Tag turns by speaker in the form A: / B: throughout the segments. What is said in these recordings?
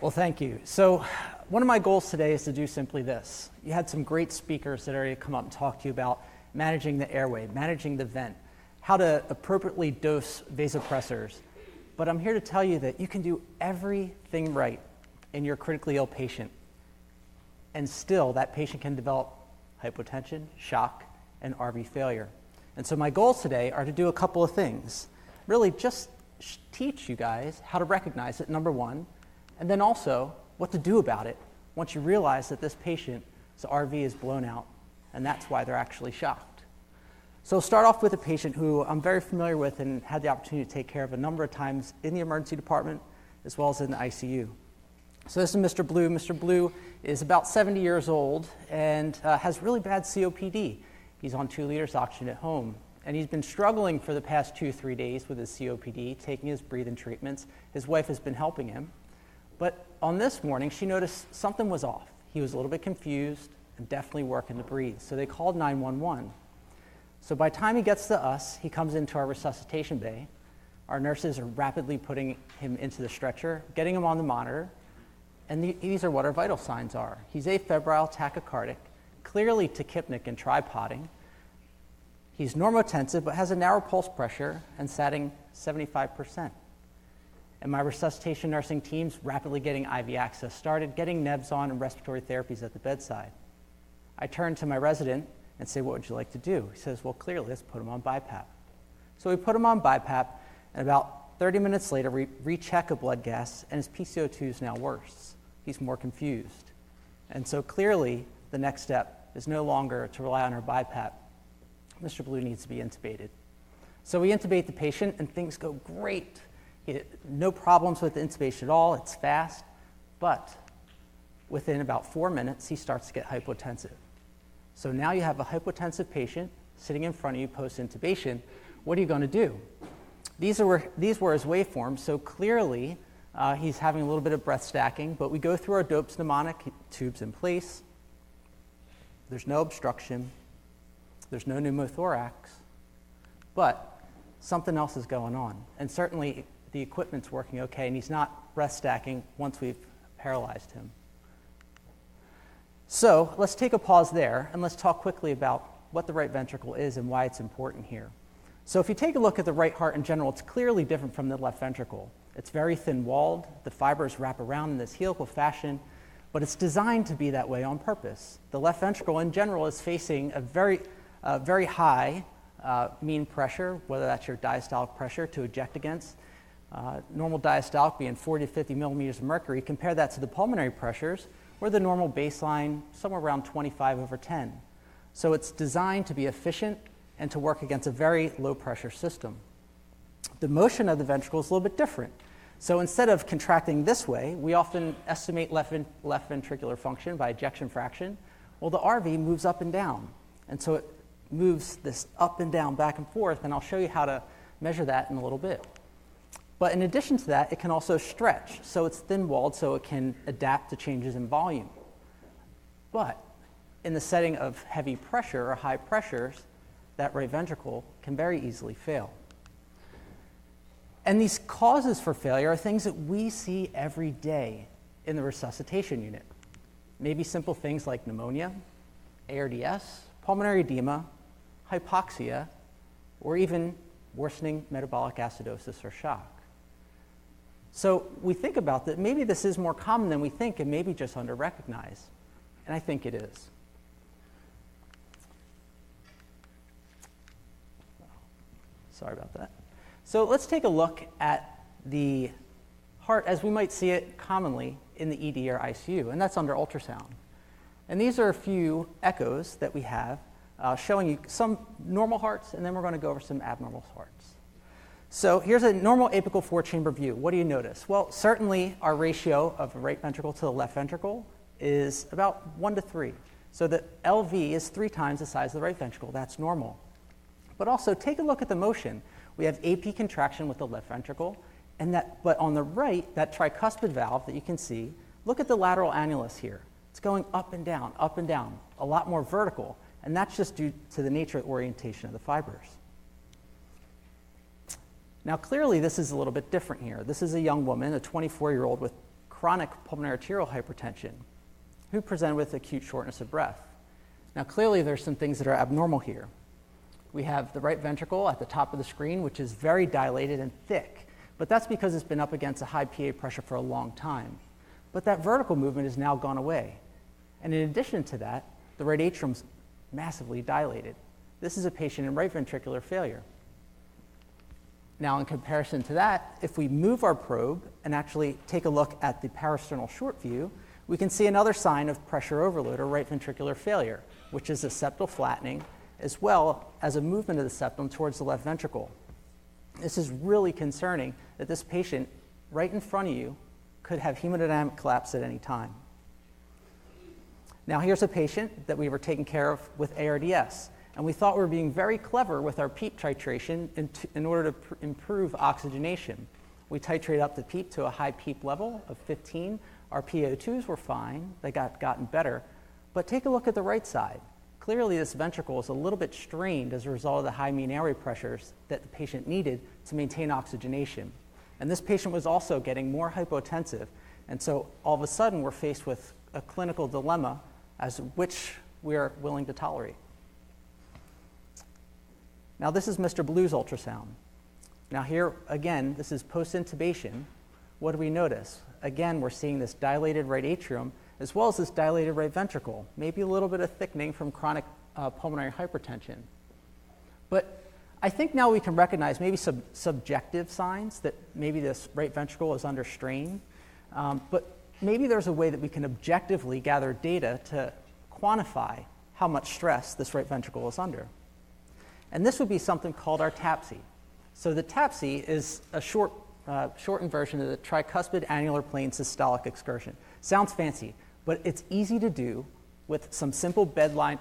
A: Well, thank you. So one of my goals today is to do simply this. You had some great speakers that already come up and talk to you about managing the airway, managing the vent, how to appropriately dose vasopressors. But I'm here to tell you that you can do everything right in your critically ill patient, and still that patient can develop hypotension, shock, and RV failure. And so my goals today are to do a couple of things. Really just teach you guys how to recognize it, number one, and then also what to do about it once you realize that this patient's RV is blown out, and that's why they're actually shocked. So I'll start off with a patient who I'm very familiar with and had the opportunity to take care of a number of times in the emergency department as well as in the ICU. So this is Mr. Blue. Mr. Blue is about 70 years old and has really bad COPD. He's on 2 liters oxygen at home, and he's been struggling for the past 2-3 days with his COPD, taking his breathing treatments. His wife has been helping him. But on this morning, she noticed something was off. He was a little bit confused and definitely working to breathe. So they called 911. So by the time he gets to us, he comes into our resuscitation bay. Our nurses are rapidly putting him into the stretcher, getting him on the monitor, and these are what our vital signs are. He's afebrile, tachycardic, clearly tachypnic and tripoding. He's normotensive, but has a narrow pulse pressure and satting 75%. And my resuscitation nursing team's rapidly getting IV access started, getting nebs on and respiratory therapies at the bedside. I turn to my resident and say, what would you like to do? He says, well, clearly, let's put him on BiPAP. So we put him on BiPAP, and about 30 minutes later, we recheck a blood gas, and his PCO2 is now worse. He's more confused. And so clearly, the next step is no longer to rely on our BiPAP. Mr. Blue needs to be intubated. So we intubate the patient, and things go great. No problems with the intubation at all. It's fast. But within about 4 minutes, he starts to get hypotensive. So now you have a hypotensive patient sitting in front of you post-intubation. What are you going to do? These were his waveforms. So clearly, he's having a little bit of breath stacking. But we go through our doped pneumonic tubes in place. There's no obstruction. There's no pneumothorax. But something else is going on. And certainly, the equipment's working okay, and he's not breath stacking once we've paralyzed him. So let's take a pause there, and let's talk quickly about what the right ventricle is and why it's important here. So if you take a look at the right heart in general, it's clearly different from the left ventricle. It's very thin-walled. The fibers wrap around in this helical fashion, but it's designed to be that way on purpose. The left ventricle in general is facing a very high mean pressure, whether that's your diastolic pressure to eject against. Normal diastolic being 40 to 50 millimeters of mercury. Compare that to the pulmonary pressures, where the normal baseline somewhere around 25/10. So it's designed to be efficient and to work against a very low pressure system. The motion of the ventricle is a little bit different. So instead of contracting this way, we often estimate left ventricular function by ejection fraction. Well, the RV moves up and down. And so it moves this up and down, back and forth, and I'll show you how to measure that in a little bit. But in addition to that, it can also stretch. So it's thin-walled, so it can adapt to changes in volume. But in the setting of heavy pressure or high pressures, that right ventricle can very easily fail. And these causes for failure are things that we see every day in the resuscitation unit. Maybe simple things like pneumonia, ARDS, pulmonary edema, hypoxia, or even worsening metabolic acidosis or shock. So we think about that, maybe this is more common than we think and maybe just under-recognized. And I think it is. Sorry about that. So let's take a look at the heart as we might see it commonly in the ED or ICU, and that's under ultrasound. And these are a few echoes that we have showing you some normal hearts, and then we're going to go over some abnormal hearts. So here's a normal apical 4-chamber view. What do you notice? Well, certainly our ratio of the right ventricle to the left ventricle is about 1 to 3. So the LV is 3 times the size of the right ventricle. That's normal. But also take a look at the motion. We have AP contraction with the left ventricle, but on the right, that tricuspid valve that you can see, look at the lateral annulus here. It's going up and down, a lot more vertical, and that's just due to the nature of orientation of the fibers. Now clearly this is a little bit different here. This is a young woman, a 24-year-old with chronic pulmonary arterial hypertension who presented with acute shortness of breath. Now, clearly, there's some things that are abnormal here. We have the right ventricle at the top of the screen, which is very dilated and thick, but that's because it's been up against a high PA pressure for a long time. But that vertical movement has now gone away. And in addition to that, the right atrium's massively dilated. This is a patient in right ventricular failure. Now, in comparison to that, if we move our probe and actually take a look at the parasternal short view, we can see another sign of pressure overload or right ventricular failure, which is a septal flattening, as well as a movement of the septum towards the left ventricle. This is really concerning that this patient right in front of you could have hemodynamic collapse at any time. Now, here's a patient that we were taking care of with ARDS, and we thought we were being very clever with our PEEP titration in order to improve oxygenation. We titrated up the PEEP to a high PEEP level of 15. Our PaO2s were fine. They gotten better. But take a look at the right side. Clearly, this ventricle is a little bit strained as a result of the high mean airway pressures that the patient needed to maintain oxygenation. And this patient was also getting more hypotensive. And so all of a sudden, we're faced with a clinical dilemma as to which we're willing to tolerate. Now, this is Mr. Blue's ultrasound. Now here, again, this is post-intubation. What do we notice? Again, we're seeing this dilated right atrium as well as this dilated right ventricle, maybe a little bit of thickening from chronic pulmonary hypertension. But I think now we can recognize maybe some subjective signs that maybe this right ventricle is under strain, but maybe there's a way that we can objectively gather data to quantify how much stress this right ventricle is under. And this would be something called our TAPSE. So the TAPSE is a shortened version of the tricuspid annular plane systolic excursion. Sounds fancy, but it's easy to do with some simple bedside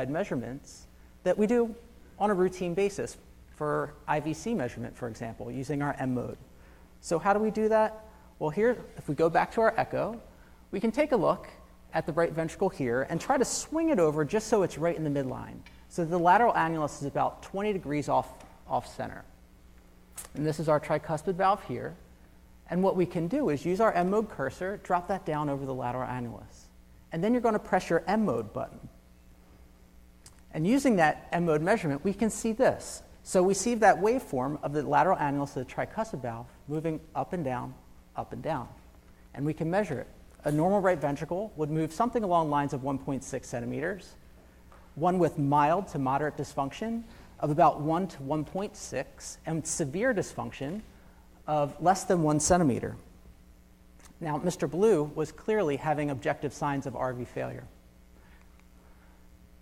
A: measurements that we do on a routine basis for IVC measurement, for example, using our M mode. So how do we do that? Well, here, if we go back to our echo, we can take a look at the right ventricle here and try to swing it over just so it's right in the midline. So the lateral annulus is about 20 degrees off center. And this is our tricuspid valve here. And what we can do is use our M mode cursor, drop that down over the lateral annulus. And then you're going to press your M mode button. And using that M mode measurement, we can see this. So we see that waveform of the lateral annulus of the tricuspid valve moving up and down, up and down. And we can measure it. A normal right ventricle would move something along lines of 1.6 centimeters. One with mild to moderate dysfunction of about 1 to 1.6, and severe dysfunction of less than 1 centimeter. Now, Mr. Blue was clearly having objective signs of RV failure.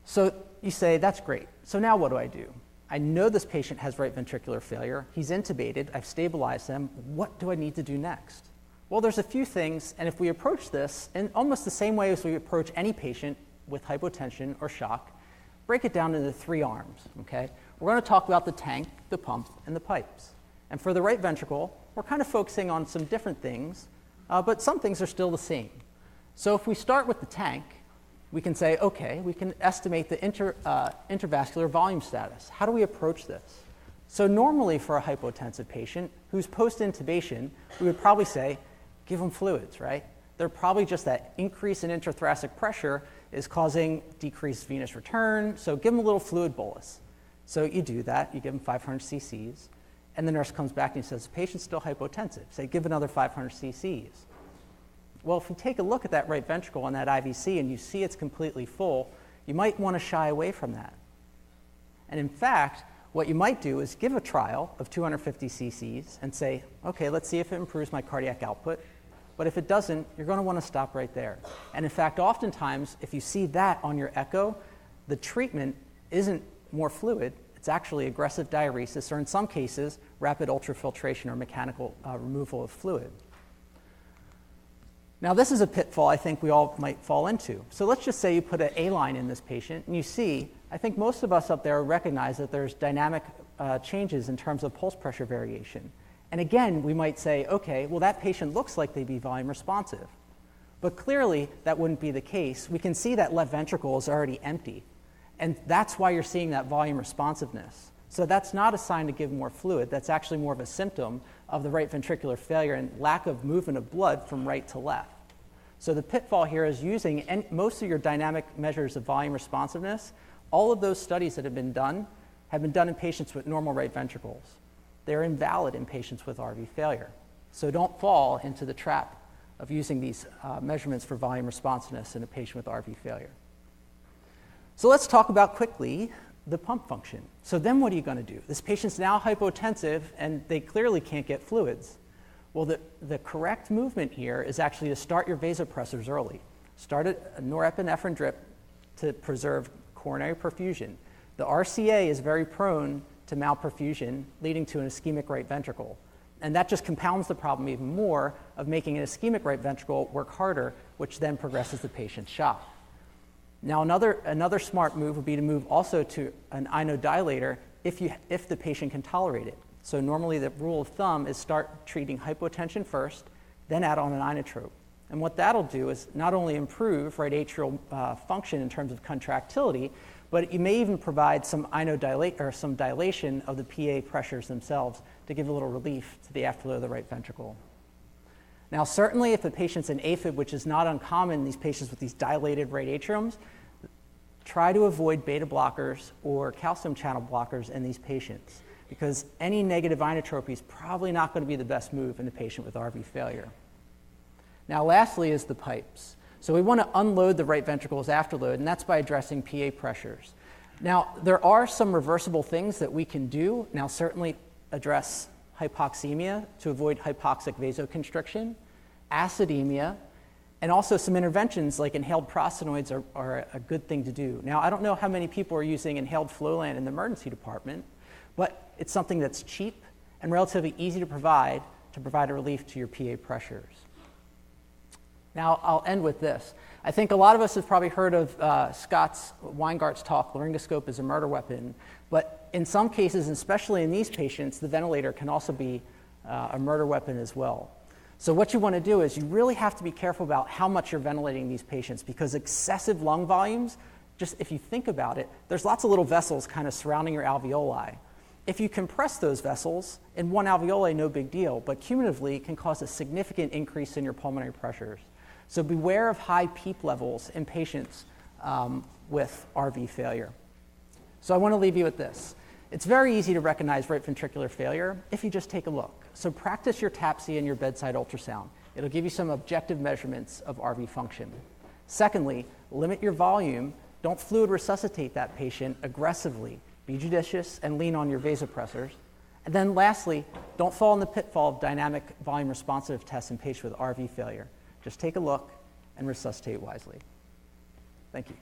A: So you say, that's great. So now what do I do? I know this patient has right ventricular failure. He's intubated. I've stabilized him. What do I need to do next? Well, there's a few things, and if we approach this in almost the same way as we approach any patient with hypotension or shock, break it down into 3 arms, okay? We're going to talk about the tank, the pump, and the pipes. And for the right ventricle, we're kind of focusing on some different things, but some things are still the same. So if we start with the tank, we can say, okay, we can estimate the intravascular volume status. How do we approach this? So normally for a hypotensive patient who's post-intubation, we would probably say, give them fluids, right? They're probably just that increase in intrathoracic pressure is causing decreased venous return, so give them a little fluid bolus. So you do that, you give them 500 cc's, and the nurse comes back and says, the patient's still hypotensive. Say, give another 500 cc's. Well, if we take a look at that right ventricle on that IVC and you see it's completely full, you might want to shy away from that. And in fact, what you might do is give a trial of 250 cc's and say, okay, let's see if it improves my cardiac output. But if it doesn't, you're going to want to stop right there. And in fact, oftentimes, if you see that on your echo, the treatment isn't more fluid. It's actually aggressive diuresis, or in some cases, rapid ultrafiltration or mechanical removal of fluid. Now, this is a pitfall I think we all might fall into. So let's just say you put an A-line in this patient, and you see, I think most of us up there recognize that there's dynamic changes in terms of pulse pressure variation. And again, we might say, okay, well, that patient looks like they'd be volume responsive. But clearly, that wouldn't be the case. We can see that left ventricle is already empty. And that's why you're seeing that volume responsiveness. So that's not a sign to give more fluid. That's actually more of a symptom of the right ventricular failure and lack of movement of blood from right to left. So the pitfall here is using most of your dynamic measures of volume responsiveness. All of those studies that have been done in patients with normal right ventricles. They're invalid in patients with RV failure. So don't fall into the trap of using these measurements for volume responsiveness in a patient with RV failure. So let's talk about quickly the pump function. So then what are you going to do? This patient's now hypotensive and they clearly can't get fluids. Well, the correct movement here is actually to start your vasopressors early. Start a norepinephrine drip to preserve coronary perfusion. The RCA is very prone to malperfusion, leading to an ischemic right ventricle. And that just compounds the problem even more of making an ischemic right ventricle work harder, which then progresses the patient's shock. Now, another smart move would be to move also to an inodilator if the patient can tolerate it. So normally the rule of thumb is start treating hypotension first, then add on an inotrope. And what that'll do is not only improve right atrial function in terms of contractility, but you may even provide some some dilation of the PA pressures themselves to give a little relief to the afterflow of the right ventricle. Now, certainly if the patient's in AFib, which is not uncommon in these patients with these dilated right atriums, try to avoid beta blockers or calcium channel blockers in these patients, because any negative inotropy is probably not going to be the best move in a patient with RV failure. Now, lastly is the pipes. So we want to unload the right ventricle's afterload, and that's by addressing PA pressures. Now, there are some reversible things that we can do. Now, certainly address hypoxemia to avoid hypoxic vasoconstriction, acidemia, and also some interventions like inhaled prostanoids are a good thing to do. Now, I don't know how many people are using inhaled Flolan in the emergency department, but it's something that's cheap and relatively easy to provide a relief to your PA pressures. Now, I'll end with this. I think a lot of us have probably heard of Weingart's talk, laryngoscope is a murder weapon, but in some cases, especially in these patients, the ventilator can also be a murder weapon as well. So what you want to do is you really have to be careful about how much you're ventilating these patients, because excessive lung volumes, just if you think about it, there's lots of little vessels kind of surrounding your alveoli. If you compress those vessels, in one alveoli, no big deal, but cumulatively it can cause a significant increase in your pulmonary pressures. So beware of high PEEP levels in patients with RV failure. So I want to leave you with this. It's very easy to recognize right ventricular failure if you just take a look. So practice your TAPSE and your bedside ultrasound. It'll give you some objective measurements of RV function. Secondly, limit your volume. Don't fluid resuscitate that patient aggressively. Be judicious and lean on your vasopressors. And then lastly, don't fall in the pitfall of dynamic volume responsive tests in patients with RV failure. Just take a look and resuscitate wisely. Thank you.